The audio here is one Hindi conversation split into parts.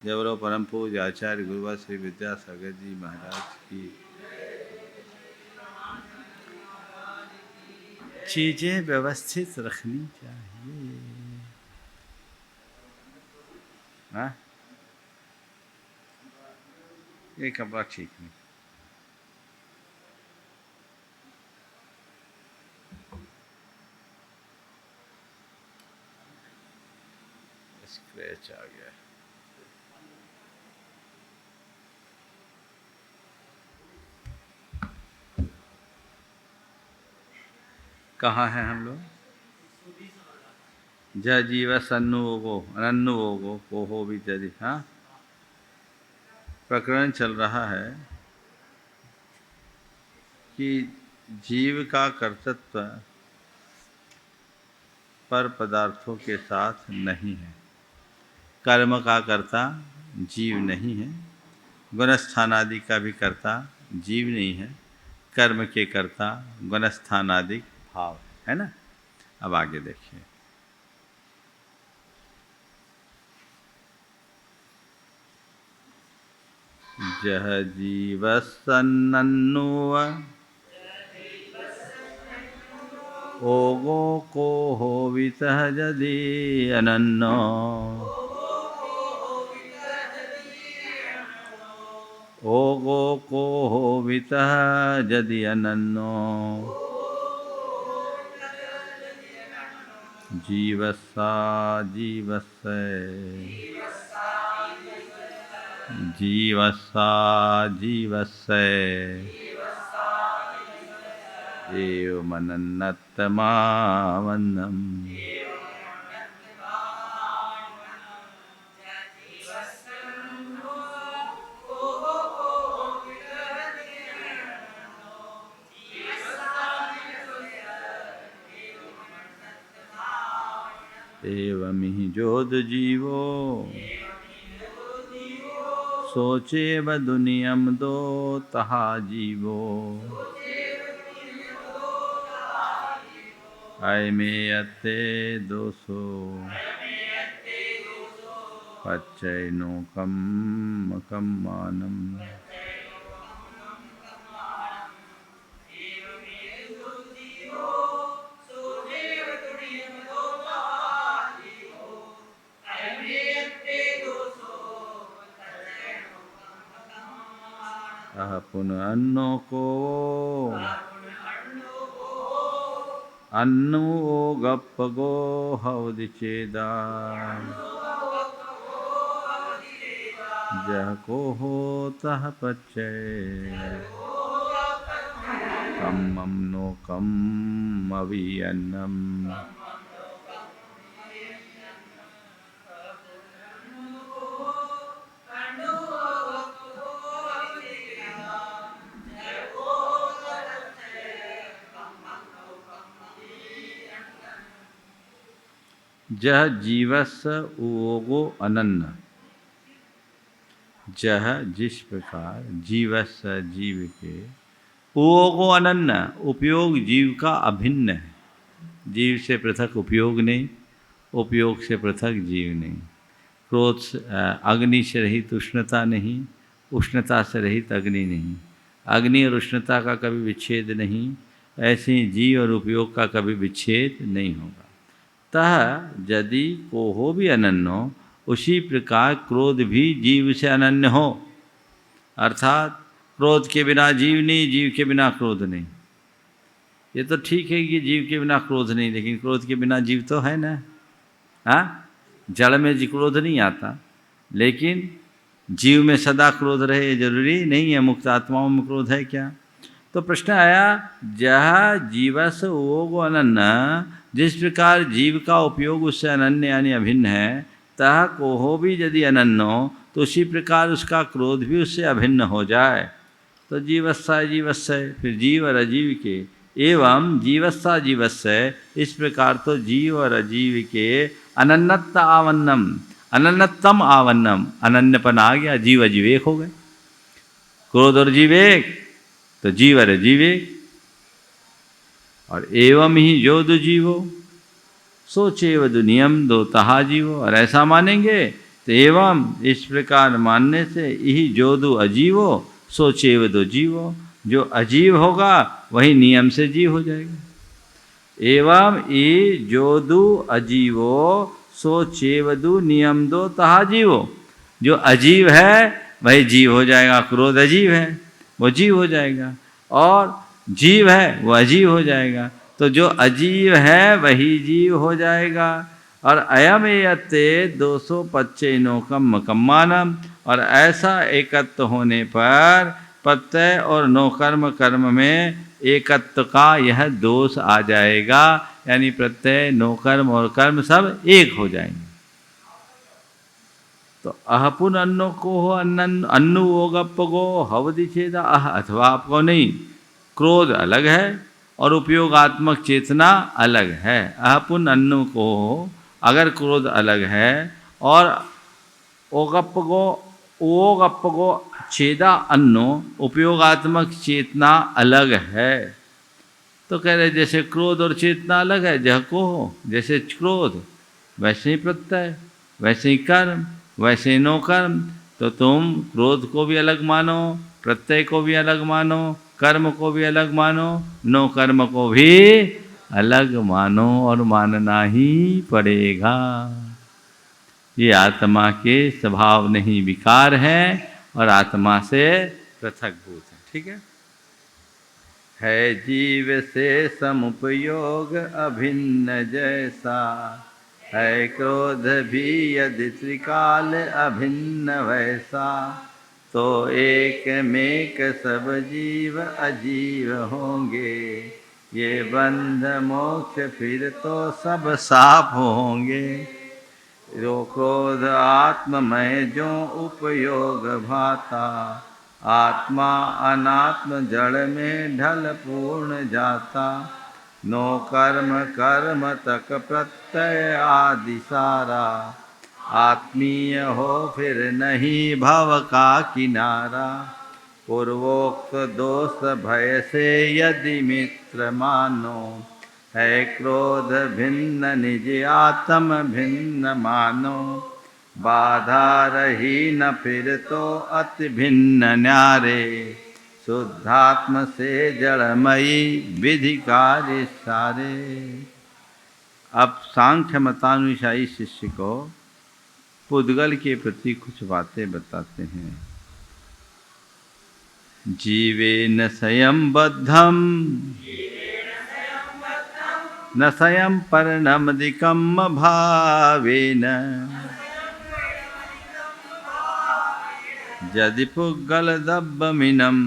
जय बोलो परम पूज्य आचार्य गुरुवर श्री विद्यासागर जी महाराज की। चीजें व्यवस्थित रखनी चाहिए। हाँ, ये कपड़ा ठीक नहीं। स्क्रैच आ गया। कहाँ हैं हम लोग? ज जीव सन्नुवोगो अनन्नुवोगो कोहो भी जदि। हाँ, प्रकरण चल रहा है कि जीव का कर्तृत्व पर पदार्थों के साथ नहीं है। कर्म का कर्ता जीव नहीं है, गुणस्थानादि का भी कर्ता जीव नहीं है, कर्म के कर्ता गुणस्थानादि भाव है ना। अब आगे देखिए। जह जीव सन्नन्नुव ओगो को हो वितः जदि अनन्नो ओगो को हो वितः जदि अनन्नो जीवस्सा जीवस्य जीवस्सा जीवस्य एवमनन्नतमावन्नम्। एवमिहि जोद जीवो सोचे दुनियम दो तहा जीवो अयमेयते दोषो पच्चैनो कम मानम। अह पुनः अन्नो को अन्नु ओ गप्प गो हवदि चेदा जह को हो तह पच्चय कम्मम नो कम अभियन्नम। जह जीवस उगो अनन्न। जह जिस प्रकार जीवस जीव के उगो अनन्न उपयोग जीव का अभिन्न है। जीव से पृथक उपयोग नहीं, उपयोग से पृथक जीव नहीं। क्रोध अग्नि से रहित उष्णता नहीं, उष्णता से रहित अग्नि नहीं, अग्नि और उष्णता का कभी विच्छेद नहीं। ऐसे ही जीव और उपयोग का कभी विच्छेद नहीं होगा। तह यदि कोहो भी अनन्यो, उसी प्रकार क्रोध भी जीव से अनन्य हो। अर्थात क्रोध के बिना जीव नहीं, जीव के बिना क्रोध नहीं। ये तो ठीक है कि जीव के बिना क्रोध नहीं, लेकिन क्रोध के बिना जीव तो है ना। हाँ, जड़ में जी क्रोध नहीं आता, लेकिन जीव में सदा क्रोध रहे ये जरूरी नहीं है। मुक्त आत्माओं में क्रोध है क्या? तो प्रश्न आया, जह जीवस ओगो अनन्न, जिस प्रकार जीव का उपयोग उससे अनन्य यानी अभिन्न है, तह कोहो भी यदि अनन्नो, तो उसी प्रकार उसका क्रोध भी उससे अभिन्न हो जाए। तो जीवस्सा जीवस्य, फिर जीव और अजीव के एवं जीवस्सा जीवस्य, इस प्रकार तो जीव और अजीव के अनन्नत आवन्नम, अनन्नतम आवन्नम, अनन्यपन आ गया। जीव अजीव एक हो गए। क्रोध और जीव एक, तो जीव और अजीव एक। और एवं ही जो दो जीवो सोचे व दुनियम दो तहा जीवो। और ऐसा मानेंगे तो तो एवं इस प्रकार मानने से यही जोदु अजीवो सो चेवदो जीवो, जो अजीव होगा वही नियम से जीव हो जाएगा। एवं ई जोदु अजीवो सो चेवदु नियम दो तहा जीवो, जो अजीव है वही जीव हो जाएगा। क्रोध अजीव है वो जीव हो जाएगा, और जीव है वो अजीव हो जाएगा। तो जो अजीव है वही जीव हो जाएगा। और अयम एयते 225 कम्मानम, और ऐसा एकत्व होने पर प्रत्यय और नौकर्म कर्म में एकत्व का यह दोष आ जाएगा, यानी प्रत्यय नौकर्म और कर्म सब एक हो जाएंगे। तो अहपुन अन्नो को हो अन्नु वो गप गो हवदि छेदा अह, अथवा आपको नहीं, क्रोध अलग है और उपयोगात्मक चेतना अलग है। अहपुन अन्नु को हो, अगर क्रोध अलग है और ओगप गो छेदा अन्नो उपयोगात्मक चेतना अलग है, तो कह रहे जैसे क्रोध और चेतना अलग है, जह को हो जैसे क्रोध वैसे ही प्रत्यय, वैसे ही कर्म, वैसे ही नो कर्म। तो तुम क्रोध को भी अलग मानो, प्रत्यय को भी अलग मानो, कर्म को भी अलग मानो, नो कर्म को भी अलग मानो, और मानना ही पड़ेगा। ये आत्मा के स्वभाव नहीं विकार हैं और आत्मा से पृथकभूत है। ठीक है जीव से समुपयोग अभिन्न जैसा, है क्रोध भी यदि त्रिकाल अभिन्न वैसा, तो एक मेक सब जीव अजीव होंगे, ये बंध मोक्ष फिर तो सब साफ होंगे। जो क्रोध आत्ममय जो उपयोग भाता, आत्मा अनात्म जड़ में ढल पूर्ण जाता, नो कर्म कर्म तक प्रत्यय आदि सारा, आत्मीय हो फिर नहीं भव का किनारा। पूर्वोक्त दोष भय से यदि मित्र मानो, है क्रोध भिन्न निज आत्म भिन्न मानो, बाधा रही न फिर तो अति भिन्न न्यारे, शुद्धात्म से जड़मयी विधि कार्य सारे। अब सांख्य मतानुसारी शिष्य को पुद्गल के प्रति कुछ बातें बताते हैं। जीवेन स्वयं बद्धम न स्वयं परिणमदिकम भावेन, यदि पुद्गल दब्बमिनम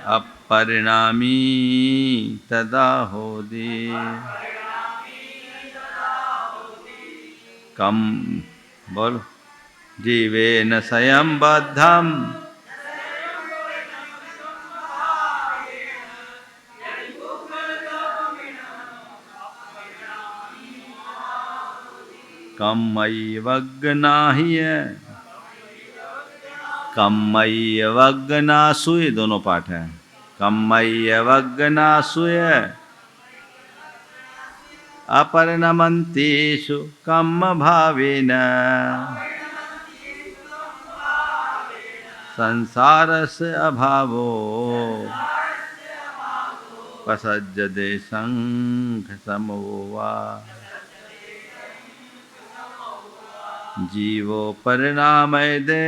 अपरिणामी तदा होदि। कम बोल, जीवेन स्वयं बद्धम कम्मयिवग्नाह्य, कम्मयिवग्नासुय दोनों पाठ है। कम्मयिवग्नासुय अपरिणमन्तेषु कम्म भावेन, संसारस्य अभावो पसज्जते शंख समो वा, जीवो परिणामय दे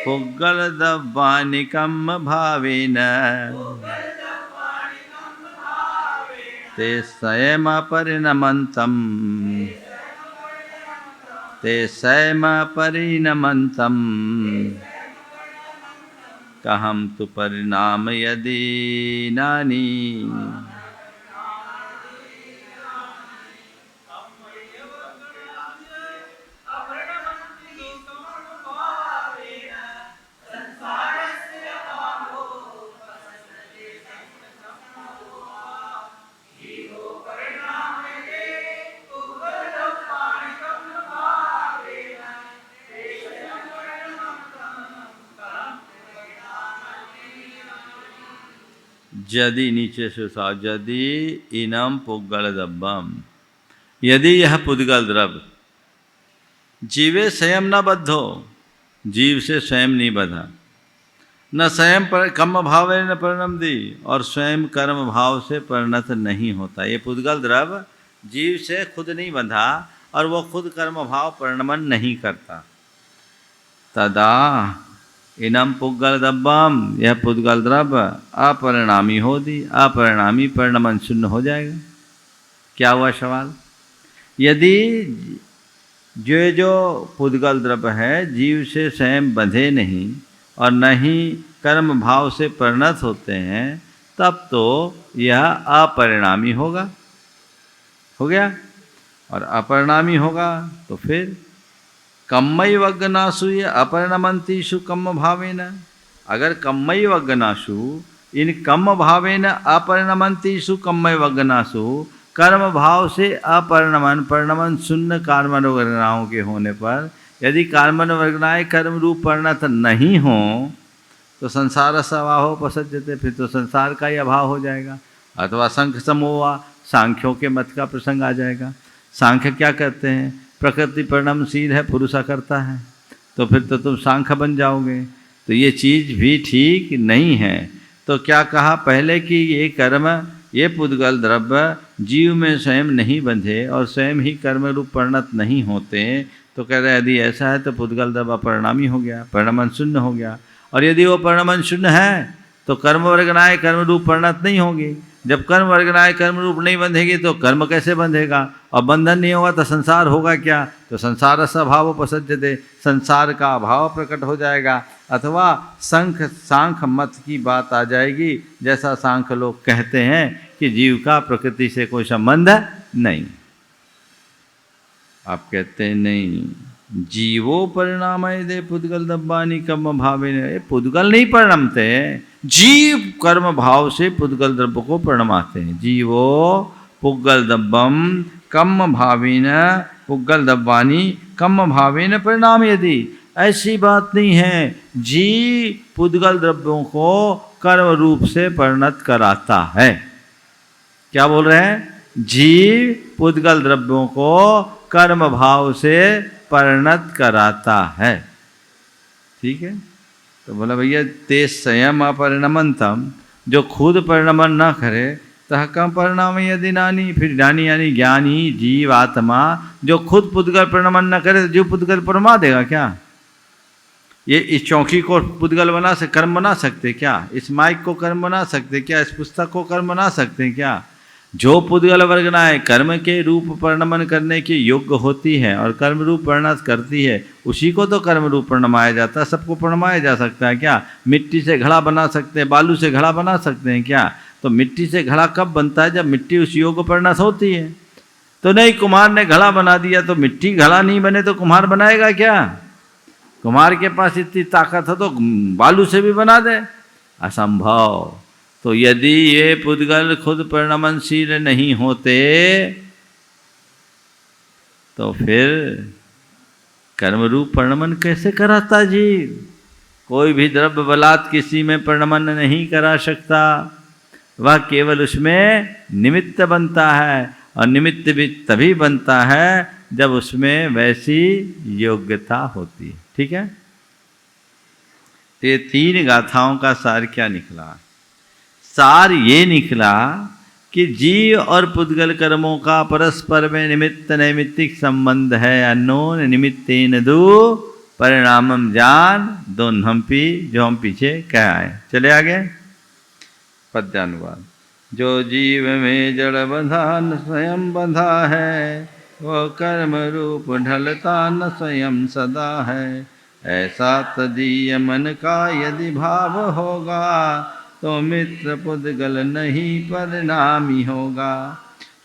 पुद्गल दब्बानिकम भावेन, ते स्वयं परिणमन्तम, ते स्वयं परिणमन्तम, कहम तु परिणाम यदि नानी। यदि नीचे से सा यदि इनम पुद्गल दब्बम, यदि यह पुद्गल द्रव्य जीवे स्वयं न बद्धो, जीव से स्वयं नहीं बधा, न स्वयं पर कर्म भाव न परिणमति, और स्वयं कर्म भाव से परिणत नहीं होता। ये पुद्गल द्रव्य जीव से खुद नहीं बंधा और वो खुद कर्म भाव परिणमन नहीं करता। तदा इनम पुद्गल द्रव्यम, यह पुद्गल द्रव्य अपरिणामी होती, अपरिणामी परिणमन शून्य हो जाएगा। क्या हुआ सवाल? यदि जो पुद्गल द्रव्य है जीव से स्वयं बंधे नहीं और न ही कर्म भाव से परिणत होते हैं, तब तो यह अपरिणामी होगा, हो गया। और अपरिणामी होगा तो फिर कम्मई वग्नासु ये अपरिणमंतीषु कम्म भावेन, अगर कम्मई वग्नासु इन कम्म भावेन अपरिणमंतीषु कम्मई वग्नासु, कर्म भाव से अपरिणमन परिणमन शून्य कार्मण वर्गनाओं के होने पर, यदि कार्मण वर्गनाएं कर्म रूप परिणत नहीं हो तो संसार स्वभाव पसज्जते, फिर तो संसार का ही अभाव हो जाएगा। अथवा संख्य समोवा, सांख्यों के मत का प्रसंग आ जाएगा। सांख्य क्या कहते हैं? प्रकृति परिणमशील है, पुरुषा करता है, तो फिर तो तुम सांख्य बन जाओगे। तो ये चीज़ भी ठीक नहीं है। तो क्या कहा पहले कि ये कर्म, ये पुद्गल द्रव्य जीव में स्वयं नहीं बंधे और स्वयं ही कर्म रूप परिणत नहीं होते, तो कह रहे यदि ऐसा है तो पुद्गल द्रव्य परिणामी हो गया, परिणमन शून्य हो गया। और यदि वो परिणमन शून्य है तो कर्म वर्गनाएं कर्म रूप परिणत नहीं होगी। जब कर्म वर्गनाएं कर्म रूप नहीं बंधेगी तो कर्म कैसे बंधेगा? और बंधन नहीं होगा तो संसार होगा क्या? तो संसार स्वभाव उपसज्जते, संसार का अभाव प्रकट हो जाएगा। अथवा सांख्य मत की बात आ जाएगी, जैसा सांख्य लोग कहते हैं कि जीव का प्रकृति से कोई संबंध नहीं। आप कहते हैं नहीं, जीवो परिणाम दे पुद्गल दब्बानी कर्म भावे ने, पुद्गल नहीं परिणमते, जीव कर्म भाव से पुद्गल द्रव्य को परिणमाते हैं। जीवो पुद्गल दब्बम कर्म भावेन पुद्गल दब्बानी कर्म भावेन परिणाम, यदि ऐसी बात नहीं है। जीव पुद्गल द्रव्यों को कर्म रूप से परिणत कराता है। क्या बोल रहे हैं? जीव पुद्गल द्रव्यों को कर्म भाव से परिणत कराता है। ठीक है, तो बोला भैया ते स्वयं अपरिणमंतम, जो खुद परिणमन न करे तह कम परिणाम यदि नानी, फिर नानी यानी ज्ञानी जीव आत्मा जो खुद पुद्गल परिणमन न करे तो जीव पुद्गल परमा देगा क्या? ये इस चौकी को पुद्गल बना से कर्म बना सकते क्या? इस माइक को कर्म बना सकते क्या? इस पुस्तक को कर्म बना सकते क्या? जो पुद्गल वर्गनाएं कर्म के रूप परिणमन करने की योग्य होती है और कर्म रूप परिणत करती है, उसी को तो कर्म रूप परिणमाया जाता है। सबको परिणमाया जा सकता है क्या? मिट्टी से घड़ा बना सकते हैं, बालू से घड़ा बना सकते हैं क्या? तो मिट्टी से घड़ा कब बनता है? जब मिट्टी उस योग्य परिणत होती है। तो नहीं, कुम्हार ने घड़ा बना दिया तो मिट्टी घड़ा नहीं बने तो कुम्हार बनाएगा क्या? कुम्हार के पास इतनी ताकत है तो बालू से भी बना दे, असंभव। तो यदि ये पुद्गल खुद परिणमनशील नहीं होते तो फिर कर्म रूप परिणमन कैसे कराता जीव? कोई भी द्रव्य बलात् किसी में परिणमन नहीं करा सकता, वह केवल उसमें निमित्त बनता है। और निमित्त भी तभी बनता है जब उसमें वैसी योग्यता होती है। ठीक है, ये तीन गाथाओं का सार क्या निकला? सार ये निकला कि जीव और पुद्गल कर्मों का परस्पर में निमित्त नैमित्तिक संबंध है। अन्योन निमित्तेन दो परिणामम जान, दोनों हम्पी, जो हम पीछे कह आए। चले आगे पद्यानुवाद। जो जीव में जड़ बंधा न स्वयं बंधा है, वो कर्म रूप ढलता न स्वयं सदा है। ऐसा तदीय मन का यदि भाव होगा, तो मित्र पुद्गल नहीं परिणामी होगा।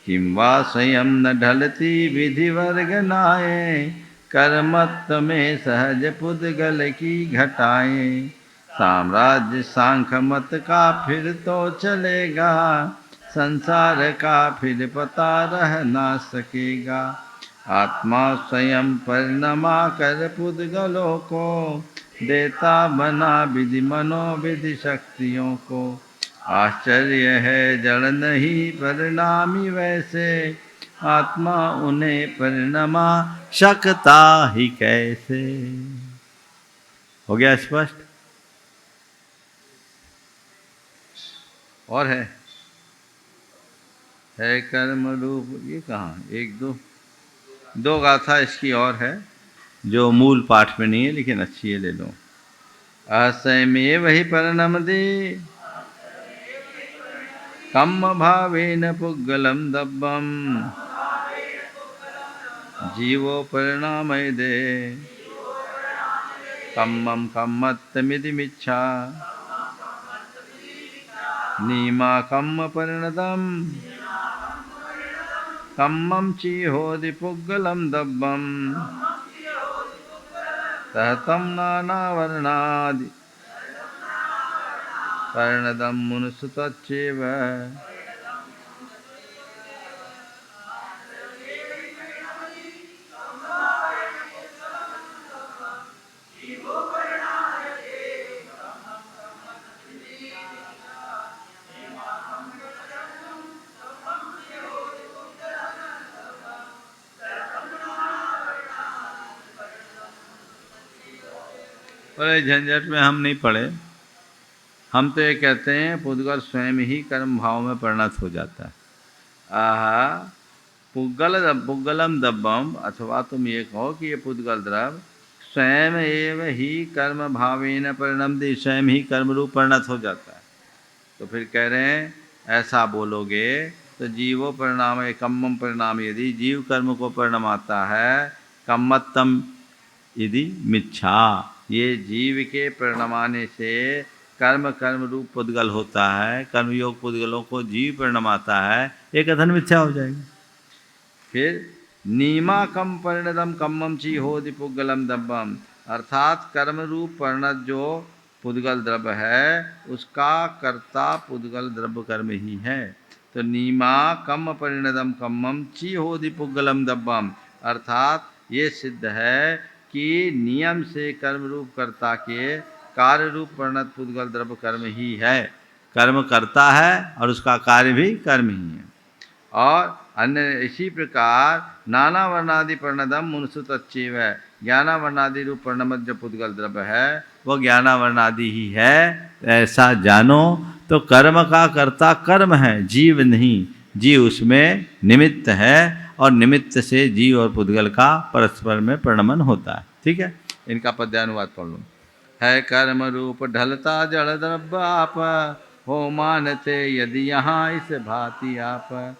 किंवा स्वयं न ढलती विधि वर्ग नाये, कर्मत्व में सहज पुद्गल की घटाएं। साम्राज्य सांख्य मत का फिर तो चलेगा, संसार का फिर पता रह ना सकेगा। आत्मा स्वयं परिणमा कर पुद्गलों को, देता बना विधि मनोविधि शक्तियों को। आश्चर्य है जड़ नहीं परिणामी वैसे, आत्मा उन्हें परिणमा सकता ही कैसे। हो गया स्पष्ट? और है कर्म रूप, ये कहाँ, एक दो दो गाथा इसकी और है जो मूल पाठ में नहीं है लेकिन अच्छी है, ले लो। असमेव हि परिणमति कम्म भावेन पुग्गलं दब्बम जीवो परिणामयदे कम्मं कम्मत्तमितिमिच्छा नीमा कम्म परिणतम् कम्मं चिहोदि पुग्गलं दब्बम सहतं नानावर्णादि परिणतं मुनुसुतच्चैव। बड़े झंझट में हम नहीं पड़े, हम तो ये कहते हैं पुद्गल स्वयं ही कर्म भाव में परिणत हो जाता है। आहा पुग्गलम दब्बम, अथवा तुम ये कहो कि ये पुद्गल द्रव स्वयं एव ही कर्म भावेन परिणमति, स्वयं ही कर्म रूप परिणत हो जाता है। तो फिर कह रहे हैं ऐसा बोलोगे तो जीवो परिणाम कम्मम परिणाम, यदि जीव कर्म को परिणमाता है, कम्मत्तम यदि मिच्छा, ये जीव के परिणमाने से कर्म रूप पुद्गल होता है, कर्मयोग पुद्गलों को जीव परिणमाता है, ये कथन मिथ्या हो जाएगा। फिर नीमा कम परिणतम कम्मम ची होदि पुद्गलम दब्बम, अर्थात कर्म रूप परिणत जो पुद्गल द्रव्य है उसका कर्ता पुद्गल द्रव्य कर्म ही है। तो नीमा कम परिणतम कम्मम ची होदि पुद्गलम दब्बम, अर्थात ये सिद्ध है कि नियम से कर्म रूप कर्ता के कार्य रूप परिणत पुद्गल द्रव्य कर्म ही है। कर्म करता है और उसका कार्य भी कर्म ही है। और अन्य इसी प्रकार नाना वर्णादि परिणतम मुनुसुतच्चैव, ज्ञाना वर्णादि रूप परिणमत जो पुद्गल द्रव्य है वो ज्ञाना वर्णादि ही है, ऐसा जानो। तो कर्म का कर्ता कर्म है, जीव नहीं। जीव उसमें निमित्त है और निमित्त से जीव और पुद्गल का परस्पर में परिणमन होता है। ठीक है, इनका पद्यानुवाद पढ़ लो। है कर्म रूप ढलता जड़ द्रव्य आप, हो मानते यदि यहाँ इस भांति आप।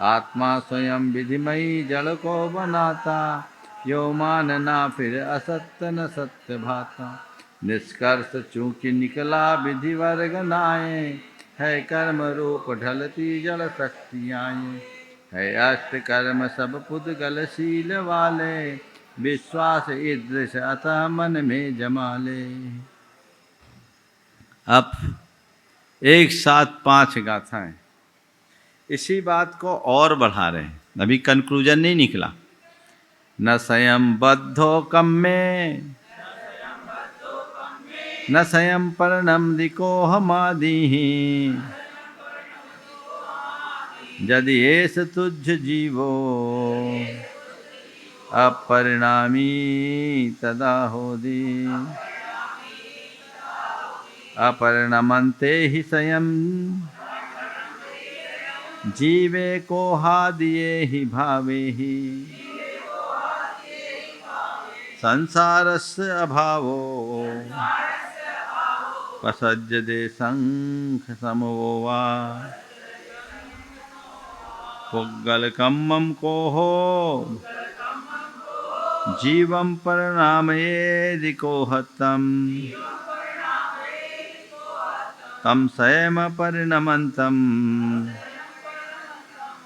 आत्मा स्वयं विधिमयी जड़ को बनाता, यो मानना फिर असत्य न सत्य भाता। निष्कर्ष चूंकि निकला विधि वर्ग नाये, है कर्म रूप ढलती जड़ शक्तियाँ। है अष्ट कर्म सब पुद्गलशील वाले, विश्वास ईदृश अतः मन में जमा ले। अब एक साथ 5 गाथाएं इसी बात को और बढ़ा रहे हैं, अभी कंक्लूजन नहीं निकला। न स्वयं बद्धो कम्मे न स्वयं परिणम दिको हमादि, यदि एस तुझ जीवो अपरिणामी तदा होदि। अपरिणमन्ते हि स्वयं जीवे को हादिये हि भावे ही, संसारस्य अभावो पसज्जते शंख समो वा। पुग्गल कम्मम को हो जीवं परिणामयेदि को हतम, तम स्वयं परिणमन्तम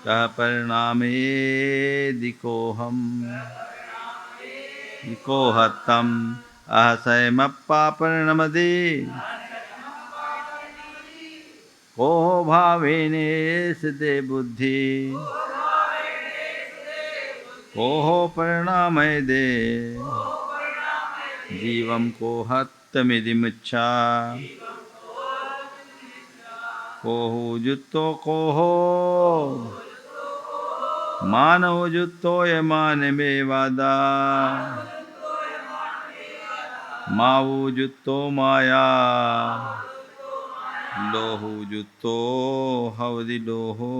कह परिणामयेदि कोहम। को हतम असयमप्पा परिणमति, को भावेनेस दे बुद्धि, को परिणामय दे जीवम को हत्तमिदिमुच्छा। को जुत्तो को हो मानवजुत्तो यमान में वादा मावुजुत्तो माया लोहुजुत्तो हवदि लोहो।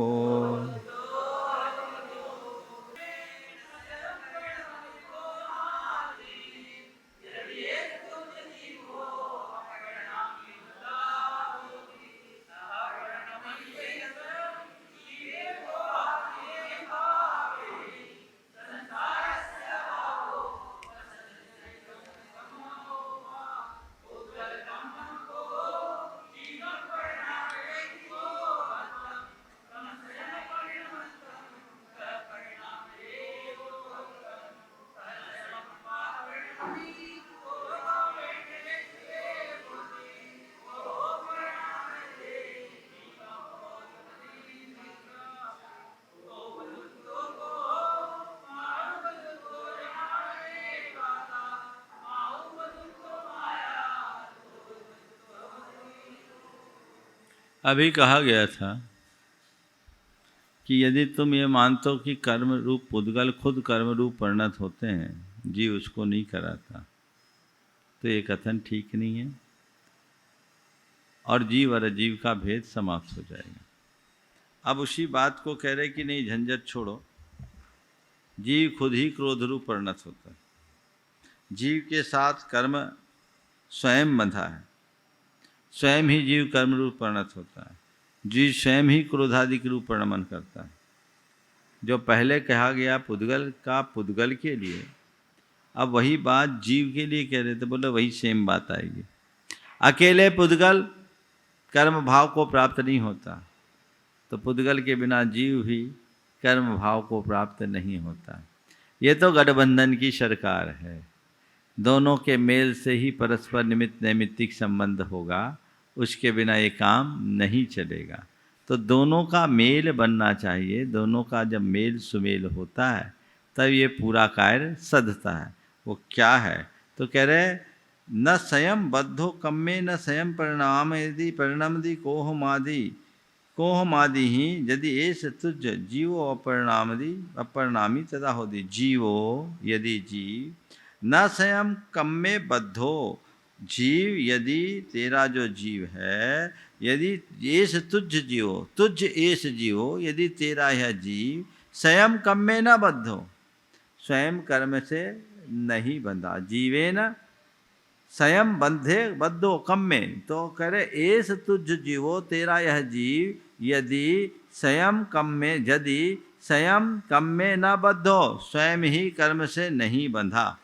अभी कहा गया था कि यदि तुम ये मानते हो कि कर्म रूप पुद्गल खुद कर्म रूप परिणत होते हैं, जीव उसको नहीं कराता, तो ये कथन ठीक नहीं है और जीव और अजीव का भेद समाप्त हो जाएगा। अब उसी बात को कह रहे कि नहीं, झंझट छोड़ो, जीव खुद ही क्रोध रूप परिणत होता है। जीव के साथ कर्म स्वयं बंधा है, स्वयं ही जीव कर्म रूप परिणत होता है, जीव स्वयं ही क्रोधादि रूप परिणमन करता है। जो पहले कहा गया पुद्गल का पुद्गल के लिए, अब वही बात जीव के लिए कह रहे थे, बोले वही सेम बात आएगी। अकेले पुद्गल कर्म भाव को प्राप्त नहीं होता, तो पुद्गल के बिना जीव भी कर्म भाव को प्राप्त नहीं होता। ये तो गठबंधन की सरकार है, दोनों के मेल से ही परस्पर निमित्त नैमित्तिक संबंध होगा, उसके बिना ये काम नहीं चलेगा। तो दोनों का मेल बनना चाहिए, दोनों का जब मेल सुमेल होता है तब ये पूरा कार्य सधता है। वो क्या है? तो कह रहे न स्वयं बद्धो कम्मे न स्वयं परिणाम यदि परिणमदि कोहमादि ही यदि एस तुज जीवो अपरिणामी तदा होती। जीवो यदि जीव न स्वयं कम्मे बद्धो, जीव यदि तेरा जो जीव है, यदि एस तुझ जीवो, तुझ एस जीवो, यदि तेरा यह जीव स्वयं कम्मे न बद्धो, स्वयं कर्म से नहीं बंधा, जीवे न स्वयं बंधे बद्धो कम्मे, तो करे एस तुझ जीवो, तेरा यह जीव यदि स्वयं कम्मे, यदि स्वयं कम्मे न बद्धो, स्वयं ही कर्म से नहीं बंधा,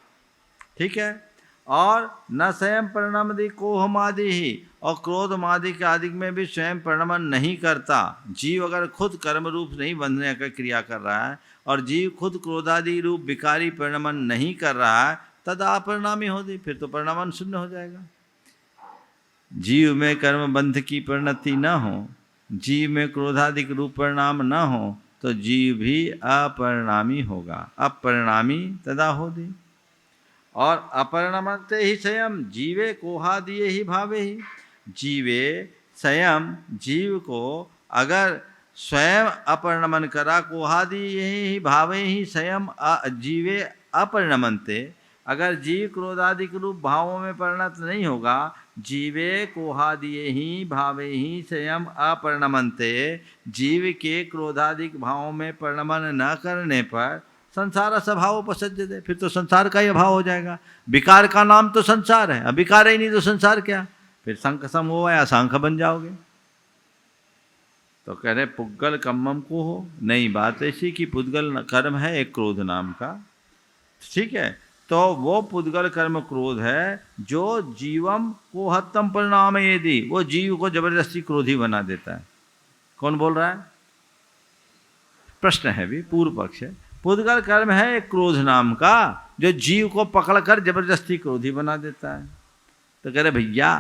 ठीक है। और न स्वयं परिणामदि कोहमादि ही, और क्रोध मादि के आदि में भी स्वयं परिणमन नहीं करता। जीव अगर खुद कर्म रूप नहीं बंधने का क्रिया कर रहा है और जीव खुद क्रोधादि रूप विकारी परिणमन नहीं कर रहा है, तदा अपरिणामी होती, फिर तो परिणमन शून्य हो जाएगा। जीव में कर्म बंध की परिणति न हो, जीव में क्रोधादिक रूप परिणाम न हो, तो जीव भी अपरिणामी होगा, अपरिणामी तदा होती। और अपरिणमते ही स्वयं जीवे कोहादिये ही भावे ही, जीवे स्वयं जीव को अगर स्वयं अपरिणमन करा, कोहादिये ही भावे ही स्वयं जीवे अपरिणमनते, अगर जीव क्रोधादिक रूप भावों में परिणत नहीं होगा, जीवे कोहादिये ही भावे ही स्वयं अपरिणमनते, जीव के क्रोधादिक भावों में परिणमन न करने पर संसार स्वभाव उपसज्जते, फिर तो संसार का ही अभाव हो जाएगा। विकार का नाम तो संसार है, अब विकार ही नहीं तो संसार क्या, फिर संख सम हो या सांख बन जाओगे। तो कह रहे पुद्गल कम्मम को हो, नहीं, बात ऐसी कि पुद्गल कर्म है एक क्रोध नाम का, ठीक है। तो वो पुद्गल कर्म क्रोध है जो जीवम को हत्तम परिणाम यदि, वो जीव को जबरदस्ती क्रोधी बना देता है। कौन बोल रहा है? प्रश्न है भी, पूर्व पक्ष है। पुद्गल कर्म है एक क्रोध नाम का जो जीव को पकड़कर जबरदस्ती क्रोधी बना देता है। तो कह रहे भैया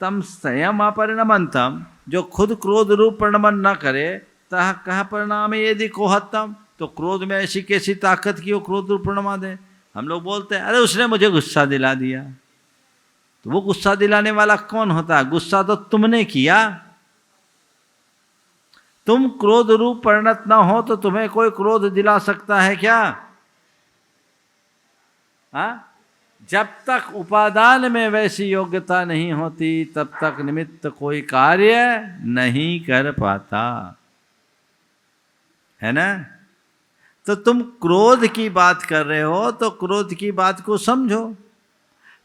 तम स्वयं अपरिणमंतम, जो खुद क्रोध रूप परिणमन न करे, तह कह परिणाम यदि कोहत्तम, तो क्रोध में ऐसी कैसी ताकत की वो क्रोध रूप परिणमा दे। हम लोग बोलते हैं अरे उसने मुझे गुस्सा दिला दिया, तो वो गुस्सा दिलाने वाला कौन होता है? गुस्सा तो तुमने किया, तुम क्रोध रूप परिणत ना हो तो तुम्हें कोई क्रोध दिला सकता है क्या? हाँ? जब तक उपादान में वैसी योग्यता नहीं होती तब तक निमित्त कोई कार्य नहीं कर पाता, है ना? तो तुम क्रोध की बात कर रहे हो तो क्रोध की बात को समझो।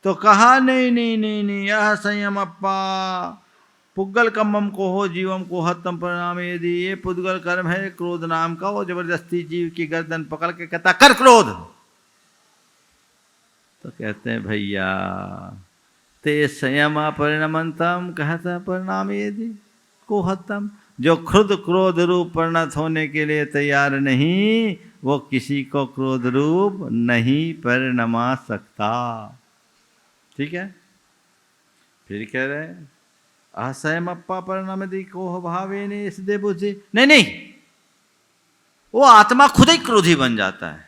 तो कहा नहीं नहीं नहीं नहीं, यह संयम अप्पा पुद्गल कम्मम को हो जीवम को हतम परिणाम, यदि ये पुद्गल कर्म है क्रोध नाम का, वो जबरदस्ती जीव की गर्दन पकड़ के कहता कर क्रोध। तो कहते हैं भैया ते संयम परिणमंतम कहता परिणाम यदि को हतम, जो खुद क्रोध रूप परिणत होने के लिए तैयार नहीं वो किसी को क्रोध रूप नहीं परिणमा सकता। ठीक है, फिर कह रहे असयम अप्पा परिणाम यदि को भावे ने इस दे बुद्धि, नहीं नहीं, वो आत्मा खुद ही क्रोधी बन जाता है।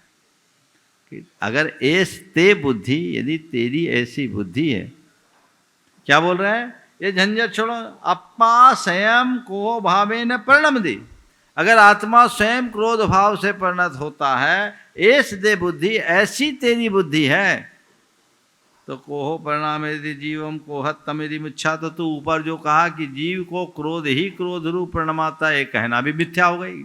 अगर एस ते बुद्धि, यदि तेरी ऐसी बुद्धि है, क्या बोल रहा है, ये झंझट छोड़ो, अप्पा स्वयं को भावे न परिणम दे, अगर आत्मा स्वयं क्रोध भाव से परिणत होता है, एस दे बुद्धि, ऐसी तेरी बुद्धि है, तो कोहो परिणाम यदि जीवम को हत्तम यदि मिच्छा, तो तू ऊपर जो कहा कि जीव को क्रोध ही क्रोध रूप परिणमाता है, कहना भी मिथ्या हो गई।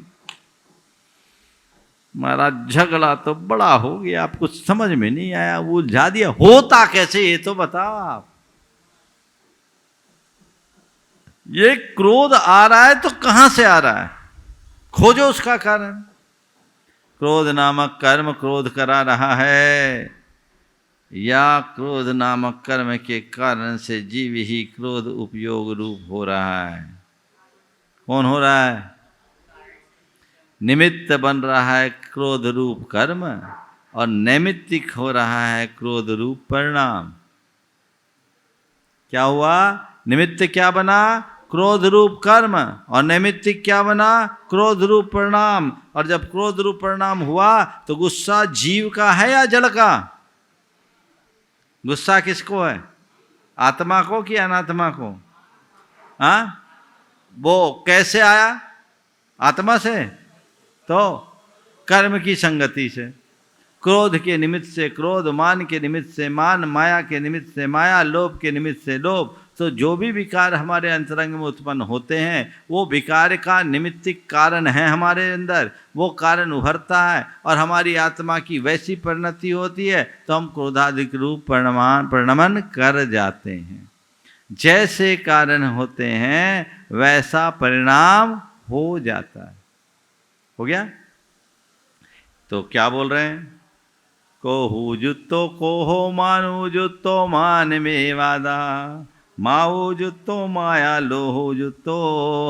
महाराज झगड़ा तो बड़ा हो गया, आप कुछ समझ में नहीं आया, वो उलझा दिया, होता कैसे ये तो बताओ आप। ये क्रोध आ रहा है तो कहां से आ रहा है, खोजो उसका कारण। क्रोध नामक कर्म क्रोध करा रहा है, या क्रोध नामक कर्म के कारण से जीव ही क्रोध उपयोग रूप हो रहा है। कौन हो रहा है? निमित्त बन रहा है क्रोध रूप कर्म, और नैमित्तिक हो रहा है क्रोध रूप परिणाम। क्या हुआ? निमित्त क्या बना? क्रोध रूप कर्म, और नैमित्तिक क्या बना? क्रोध रूप परिणाम। और जब क्रोध रूप परिणाम हुआ तो गुस्सा जीव का है या जड़ का? गुस्सा किसको है, आत्मा को कि अनात्मा को? हाँ, वो कैसे आया? आत्मा से, तो कर्म की संगति से, क्रोध के निमित्त से क्रोध, मान के निमित्त से मान, माया के निमित्त से माया, लोभ के निमित्त से लोभ। तो जो भी विकार हमारे अंतरंग में उत्पन्न होते हैं वो विकार का निमित्तिक कारण है हमारे अंदर, वो कारण उभरता है और हमारी आत्मा की वैसी परिणति होती है तो हम क्रोधाधिक रूप परिणमन कर जाते हैं। जैसे कारण होते हैं वैसा परिणाम हो जाता है। हो गया? तो क्या बोल रहे हैं? कोहु जुत्तो कोहो मानु जुत्तो मान में वादा, माओ जुत्तो माया लोहो जुत्तो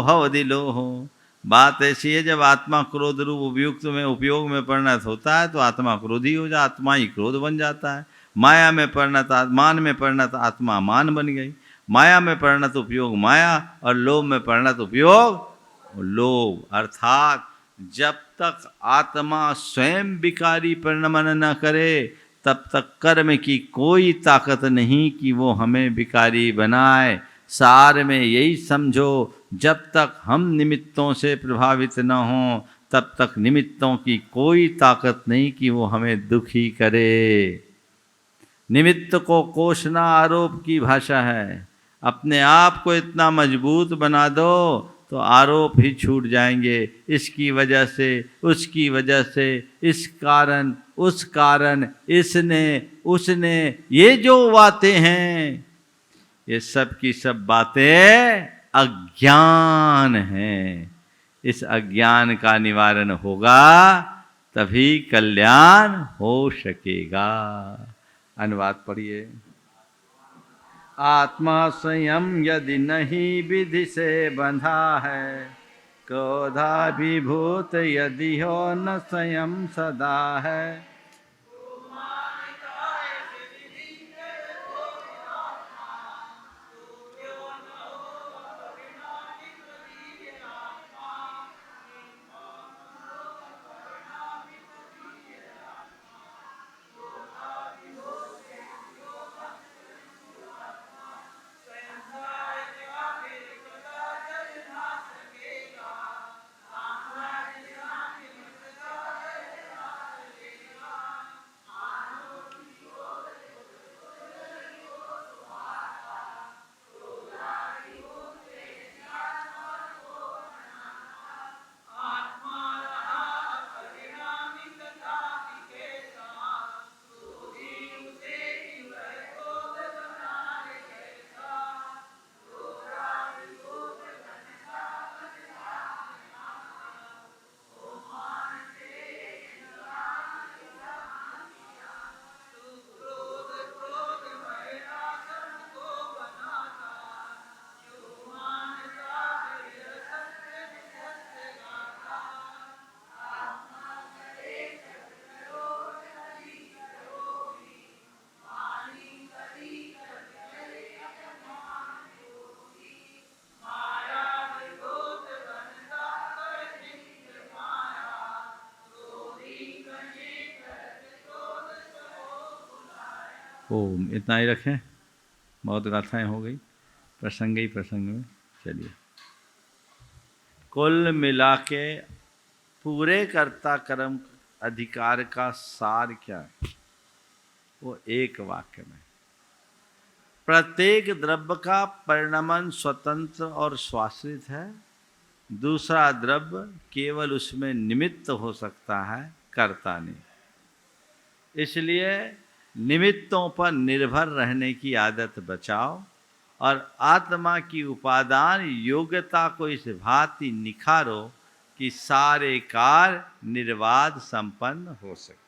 हवदि लोहो। बात ऐसी है, जब आत्मा क्रोध रूप उपयोग में परिणत होता है तो आत्मा क्रोधी हो जाता, आत्मा ही क्रोध बन जाता है। माया में परिणत, मान में परिणत आत्मा मान बन गई, माया में परिणत उपयोग माया, और लोभ में परिणत उपयोग लोभ। अर्थात जब तक आत्मा स्वयं विकारी परिणमन न करे तब तक कर्म की कोई ताकत नहीं कि वो हमें विकारी बनाए। सार में यही समझो, जब तक हम निमित्तों से प्रभावित न हों तब तक निमित्तों की कोई ताकत नहीं कि वो हमें दुखी करे। निमित्त को कोसना आरोप की भाषा है। अपने आप को इतना मजबूत बना दो तो आरोप ही छूट जाएंगे, इसकी वजह से, उसकी वजह से, इस कारण, उस कारण, इसने, उसने, ये जो बातें हैं ये सब की सब बातें अज्ञान हैं। इस अज्ञान का निवारण होगा तभी कल्याण हो सकेगा। अनुवाद पढ़िए। आत्मा संयम यदि नहीं विधि से बंधा है, क्रोधाभिभूत यदि हो न संयम सदा है। ओम इतना ही रखें, बहुत गाथाएं हो गई प्रसंग ही प्रसंग में। चलिए, कुल मिला के पूरे कर्ता कर्म अधिकार का सार क्या है? वो एक वाक्य में, प्रत्येक द्रव्य का परिणमन स्वतंत्र और स्वाश्रित है। दूसरा द्रव्य केवल उसमें निमित्त हो सकता है, कर्ता नहीं। इसलिए निमित्तों पर निर्भर रहने की आदत बचाओ और आत्मा की उपादान योग्यता को इस भांति निखारो कि सारे कार्य निर्बाध संपन्न हो सके।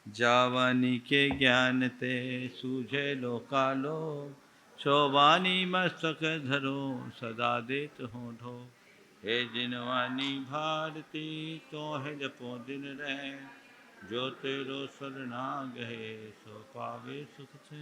जावानी के ज्ञान ते सूझे लोकालो, शोभानी मस्तक धरो सदा देत हो ढो। हे जिनवानी भारती तो है जपो दिन रहे, जो तेरो शरणागत है सो पावे सुख से।